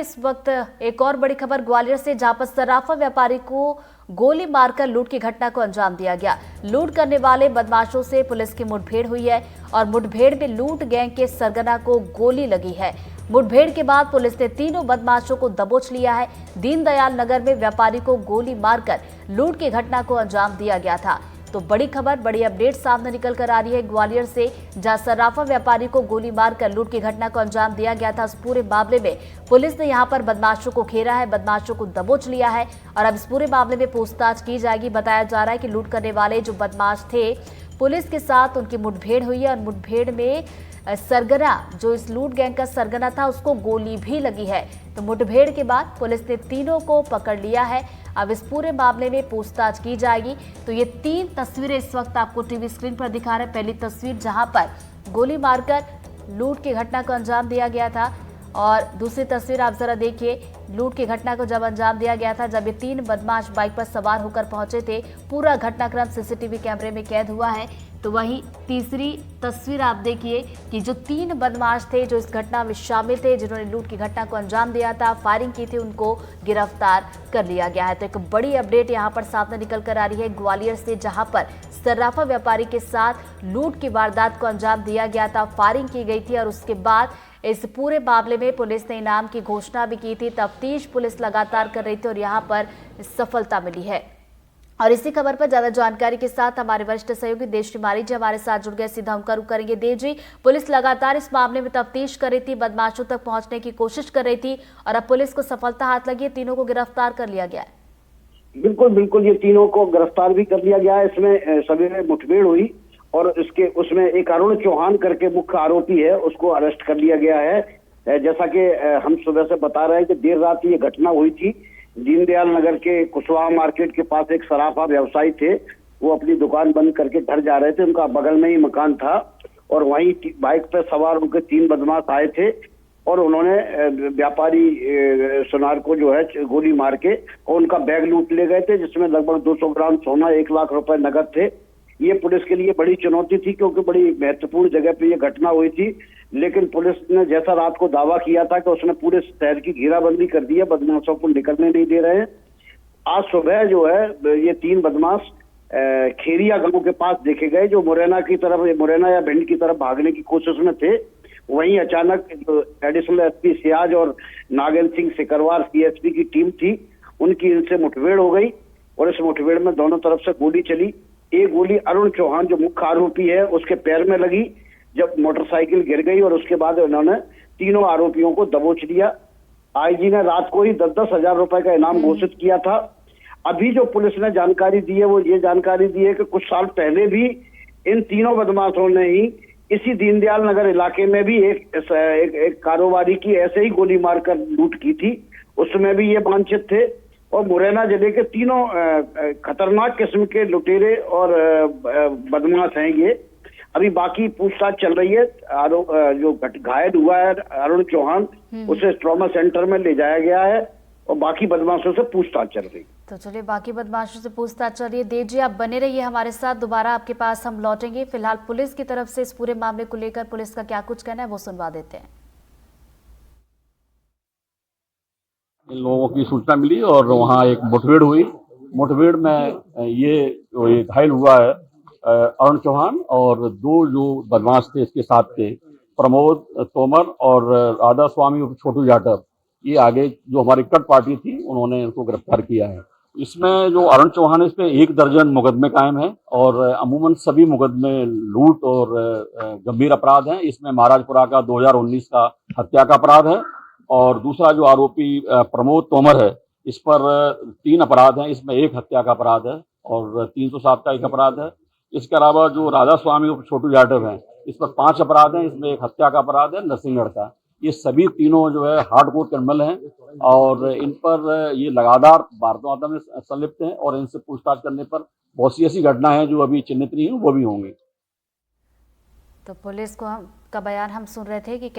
इस वक्त एक और बड़ी खबर ग्वालियर से, जहां पर सराफा व्यापारी को गोली मारकर लूट की घटना को अंजाम दिया गया। लूट करने वाले बदमाशों से पुलिस की मुठभेड़ हुई है और मुठभेड़ में लूट गैंग के सरगना को गोली लगी है। मुठभेड़ के बाद पुलिस ने तीनों बदमाशों को दबोच लिया है। दीनदयाल नगर में व्यापारी को गोली मारकर लूट की घटना को अंजाम दिया गया था। तो बड़ी खबर, बड़ी अपडेट सामने निकल कर आ रही है ग्वालियर से, जहां सराफा व्यापारी को गोली मारकर लूट की घटना को अंजाम दिया गया था। इस पूरे मामले में पुलिस ने यहां पर बदमाशों को घेरा है, बदमाशों को दबोच लिया है और अब इस पूरे मामले में पूछताछ की जाएगी। बताया जा रहा है कि लूट करने वाले जो बदमाश थे, पुलिस के साथ उनकी मुठभेड़ हुई है और मुठभेड़ में सरगना, जो इस लूट गैंग का सरगना था, उसको गोली भी लगी है। तो मुठभेड़ के बाद पुलिस ने तीनों को पकड़ लिया है। अब इस पूरे मामले में पूछताछ की जाएगी। तो ये 3 तस्वीरें इस वक्त आपको टीवी स्क्रीन पर दिखा रहे हैं। पहली तस्वीर जहां पर गोली मारकर लूट की घटना को अंजाम दिया गया था और दूसरी तस्वीर आप जरा देखिए, लूट की घटना को जब अंजाम दिया गया था, जब ये 3 बदमाश बाइक पर सवार होकर पहुंचे थे। पूरा घटनाक्रम सीसीटीवी कैमरे में कैद हुआ है। तो वहीं तीसरी तस्वीर आप देखिए कि जो 3 बदमाश थे जो इस घटना में शामिल थे, जिन्होंने लूट की घटना को अंजाम दिया था, फायरिंग की थी, उनको गिरफ्तार कर लिया गया है। तो एक बड़ी अपडेट यहां पर सामने निकल कर आ रही है ग्वालियर से, जहां पर सराफा व्यापारी के साथ लूट की वारदात को अंजाम दिया गया था, फायरिंग की गई थी और उसके बाद इस पूरे मामले में पुलिस ने इनाम की घोषणा भी की थी। तफ्तीश पुलिस लगातार कर रही थी और यहां पर सफलता मिली है। और इसी खबर पर ज्यादा जानकारी के साथ हमारे वरिष्ठ सहयोगी देवश्री मारी जी हमारे साथ जुड़ गए। सीधा उनका रुख करेंगे। देव जी, पुलिस लगातार इस मामले में तफ्तीश कर रही थी, बदमाशों तक पहुंचने की कोशिश कर रही थी और अब पुलिस को सफलता हाथ लगी है, तीनों को गिरफ्तार कर लिया गया है। बिल्कुल बिल्कुल, ये तीनों को गिरफ्तार भी कर लिया गया है। इसमें सवेरे मुठभेड़ हुई और उसमें एक अरुण चौहान करके मुख्य आरोपी है, उसको अरेस्ट कर लिया गया है। जैसा कि हम सुबह से बता रहे हैं कि देर रात ये घटना हुई थी। दीनदयाल नगर के कुशवाहा मार्केट के पास एक सराफा व्यवसायी थे, वो अपनी दुकान बंद करके घर जा रहे थे। उनका बगल में ही मकान था और वहीं बाइक पर सवार उनके 3 बदमाश आए थे और उन्होंने व्यापारी सुनार को जो है गोली मार के और उनका बैग लूट ले गए थे, जिसमें लगभग 200 ग्राम सोना, 1 लाख रुपए नगद थे। ये पुलिस के लिए बड़ी चुनौती थी क्योंकि बड़ी महत्वपूर्ण जगह पे ये घटना हुई थी। लेकिन पुलिस ने जैसा रात को दावा किया था कि उसने पूरे शहर की घेराबंदी कर दी है, बदमाशों को निकलने नहीं दे रहे हैं। आज सुबह जो है ये 3 बदमाश खेरिया गांव के पास देखे गए, जो मुरैना या भिंड की तरफ भागने की कोशिश में थे। वहीं अचानक एडिशनल एसपी सियाज और नागेंद्र सिंह सिकरवार सीएसपी की टीम थी, उनकी इनसे मुठभेड़ हो गई और इस मुठभेड़ में दोनों तरफ से गोली चली। एक गोली अरुण चौहान जो मुख्य आरोपी है उसके पैर में लगी, जब मोटरसाइकिल गिर गई और उसके बाद उन्होंने तीनों आरोपियों को दबोच लिया। आईजी ने रात को ही 10-10 हजार रुपए का इनाम घोषित किया था। अभी जो पुलिस ने जानकारी दी है वो ये जानकारी दी है कि कुछ साल पहले भी इन तीनों बदमाशों ने ही इसी दीनदयाल नगर इलाके में भी एक कारोबारी की ऐसे ही गोली मारकर लूट की थी। उसमें भी ये वांछित थे और मुरैना जिले के तीनों खतरनाक किस्म के लुटेरे और बदमाश हैं ये। अभी बाकी पूछताछ चल रही है। जो घायल हुआ है अरुण चौहान, उसे ट्रॉमा सेंटर में ले जाया गया है और बाकी बदमाशों से पूछताछ चल रही है। तो चलिए, बाकी बदमाशों से पूछताछ चल रही है। देव जी, आप बने रहिए हमारे साथ, दोबारा आपके पास हम लौटेंगे। फिलहाल पुलिस की तरफ से इस पूरे मामले को लेकर पुलिस का क्या कुछ कहना है वो सुनवा देते हैं। इन लोगों की सूचना मिली और वहाँ एक मुठभेड़ हुई। मुठभेड़ में ये घायल हुआ है अरुण चौहान और 2 जो बदमाश थे इसके साथ थे, प्रमोद तोमर और राधा स्वामी और छोटू जाटव। ये आगे जो हमारी कट पार्टी थी उन्होंने इनको गिरफ्तार किया है। इसमें जो अरुण चौहान है, इस पे 1 दर्जन मुकदमे कायम है और अमूमन सभी मुकदमे लूट और गंभीर अपराध हैं। इसमें महाराजपुरा का 2019 का हत्या का अपराध है और दूसरा जो आरोपी प्रमोद तोमर है, इस पर 3 अपराध हैं। इसमें 1 हत्या का अपराध है और 307 का 1 अपराध है। इसके अलावा जो राधा स्वामी और छोटू जाटव हैं, इस पर 5 अपराध हैं। इसमें 1 हत्या का अपराध है, नरसिंहगढ़ का। ये सभी तीनों जो है हार्डकोर क्रिमिनल हैं और इन पर ये लगातार वारदातों में संलिप्त हैं और इनसे पूछताछ करने पर बहुत सी ऐसी घटना है जो अभी चिन्हित नहीं है, वो भी होंगी। तो पुलिस का बयान हम सुन रहे थे कि कैसे